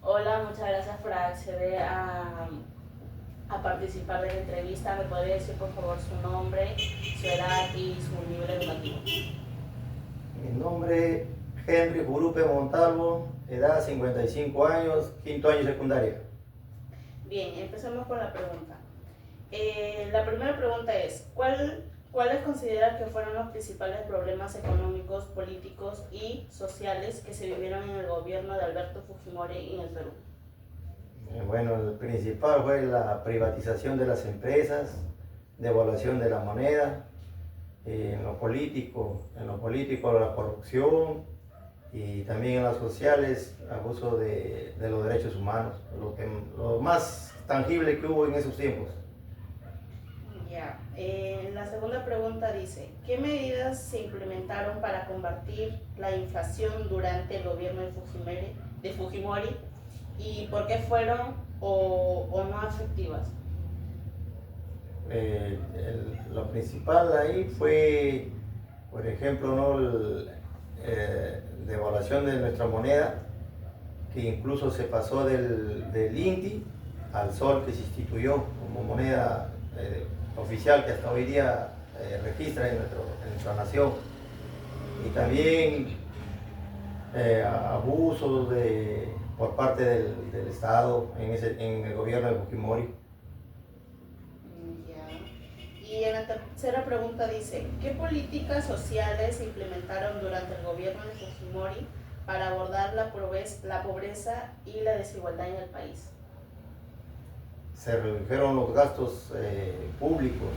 Hola, muchas gracias por acceder a participar de la entrevista. ¿Me podría decir por favor su nombre, su edad y su nivel educativo? Mi nombre es Henry Jurupe Montalvo, edad 55 años, quinto año secundaria. Bien, empecemos con la pregunta. La primera pregunta es, ¿cuáles consideras que fueron los principales problemas económicos, políticos y sociales que se vivieron en el gobierno de Alberto Fujimori en el Perú? Bueno, el principal fue la privatización de las empresas, devaluación de la moneda, en lo político la corrupción y también en las sociales abuso de los derechos humanos, lo más tangible que hubo en esos tiempos. Ya. La segunda pregunta dice, ¿qué medidas se implementaron para combatir la inflación durante el gobierno de Fujimori y por qué fueron o no efectivas? Lo principal ahí fue, por ejemplo, ¿no? Devaluación de nuestra moneda, que incluso se pasó del INTI al sol, que se instituyó como moneda oficial que hasta hoy día registra en nuestra nación. Y también abusos por parte del Estado en el gobierno de Fujimori. Ya. Y en la tercera pregunta dice, ¿qué políticas sociales se implementaron durante el gobierno de Fujimori para abordar la pobreza y la desigualdad en el país? Se redujeron los gastos públicos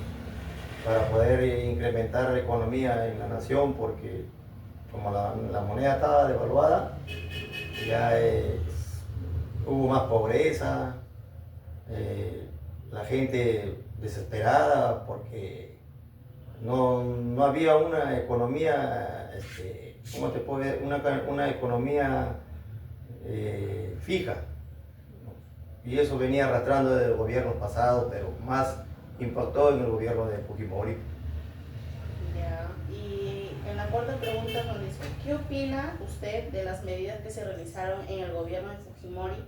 para poder incrementar la economía en la nación, porque como la moneda estaba devaluada, ya hubo más pobreza, la gente desesperada porque no había una economía, ¿cómo te puedo decir? Una economía fija. Y eso venía arrastrando desde el gobierno pasado, pero más impactó en el gobierno de Fujimori. Ya. Y en la cuarta pregunta nos dice, ¿qué opina usted de las medidas que se realizaron en el gobierno de Fujimori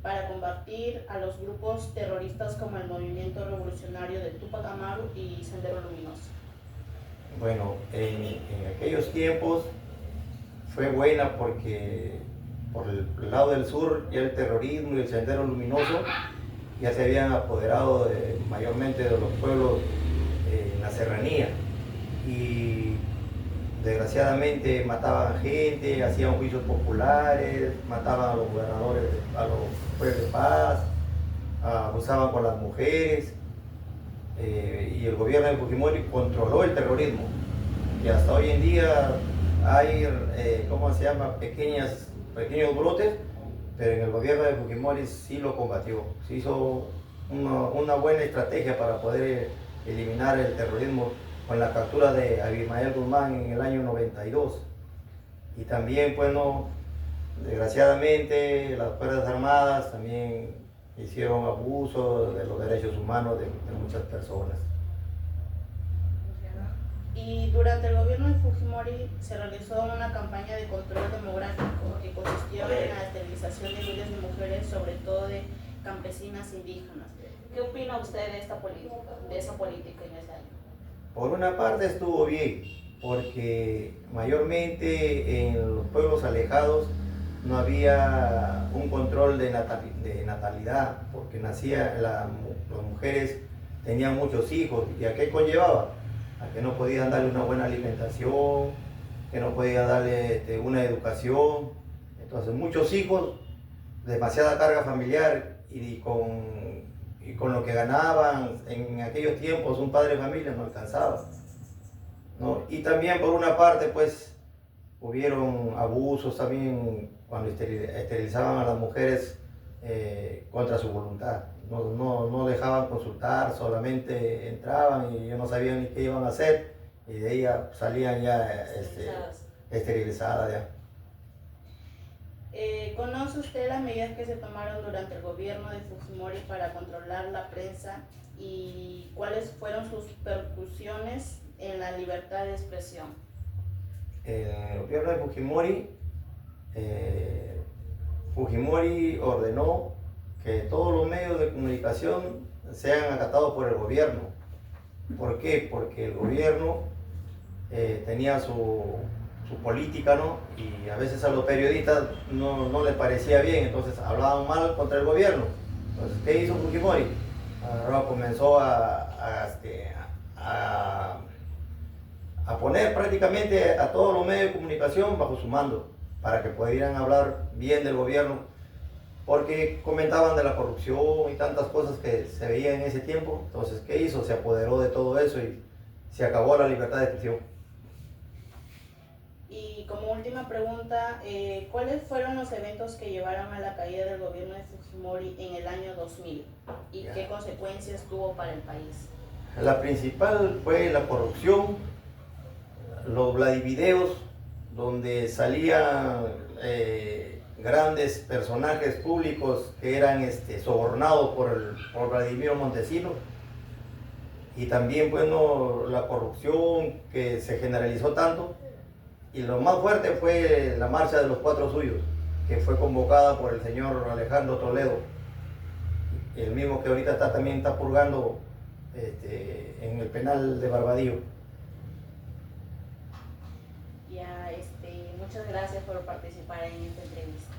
para combatir a los grupos terroristas como el Movimiento Revolucionario de Tupac Amaru y Sendero Luminoso? Bueno, en aquellos tiempos fue buena porque por el lado del sur ya el terrorismo y el sendero luminoso ya se habían apoderado mayormente de los pueblos en la serranía, y desgraciadamente mataban gente, hacían juicios populares, mataban a los gobernadores, a los jueces de paz, abusaban con las mujeres, y el gobierno de Fujimori controló el terrorismo. Y hasta hoy en día hay, ¿cómo se llama?, pequeños brotes, pero en el gobierno de Fujimori sí lo combatió. Se hizo una buena estrategia para poder eliminar el terrorismo con la captura de Abimael Guzmán en el año 92. Y también, bueno, desgraciadamente las Fuerzas Armadas también hicieron abuso de los derechos humanos de muchas personas. Y durante el gobierno de Fujimori se realizó una campaña de control demográfico que consistió en la esterilización de miles de mujeres, sobre todo de campesinas indígenas. ¿Qué opina usted de esa política en ese año? Por una parte estuvo bien, porque mayormente en los pueblos alejados no había un control de natalidad, porque las mujeres tenían muchos hijos. ¿Y a qué conllevaba? A que no podían darle una buena alimentación, que no podían darle una educación. Entonces muchos hijos, demasiada carga familiar, y con lo que ganaban en aquellos tiempos un padre de familia no alcanzaba, ¿no? Y también por una parte pues hubieron abusos también cuando esterilizaban a las mujeres contra su voluntad. No dejaban consultar, solamente entraban y ellos no sabían ni qué iban a hacer, y de ahí salían ya esterilizadas ya. ¿Conoce usted las medidas que se tomaron durante el gobierno de Fujimori para controlar la prensa y cuáles fueron sus repercusiones en la libertad de expresión? El gobierno de Fujimori Fujimori ordenó que todos los medios de comunicación sean acatados por el gobierno. ¿Por qué? Porque el gobierno tenía su política, ¿no? Y a veces a los periodistas no les parecía bien, entonces hablaban mal contra el gobierno. Entonces, ¿qué hizo Fujimori? Ahora comenzó a poner prácticamente a todos los medios de comunicación bajo su mando, para que pudieran hablar bien del gobierno, porque comentaban de la corrupción y tantas cosas que se veían en ese tiempo. Entonces, ¿qué hizo? Se apoderó de todo eso y se acabó la libertad de expresión. Y como última pregunta, ¿cuáles fueron los eventos que llevaron a la caída del gobierno de Fujimori en el año 2000? ¿Y qué consecuencias tuvo para el país? La principal fue la corrupción, los Vladivideos, donde salían grandes personajes públicos que eran sobornados por Vladimiro Montesinos, y también, bueno, la corrupción que se generalizó tanto. Y lo más fuerte fue la marcha de los 4 suyos, que fue convocada por el señor Alejandro Toledo, el mismo que ahorita también está purgando en el penal de Barbadillo. Ya, muchas gracias por participar en esta entrevista.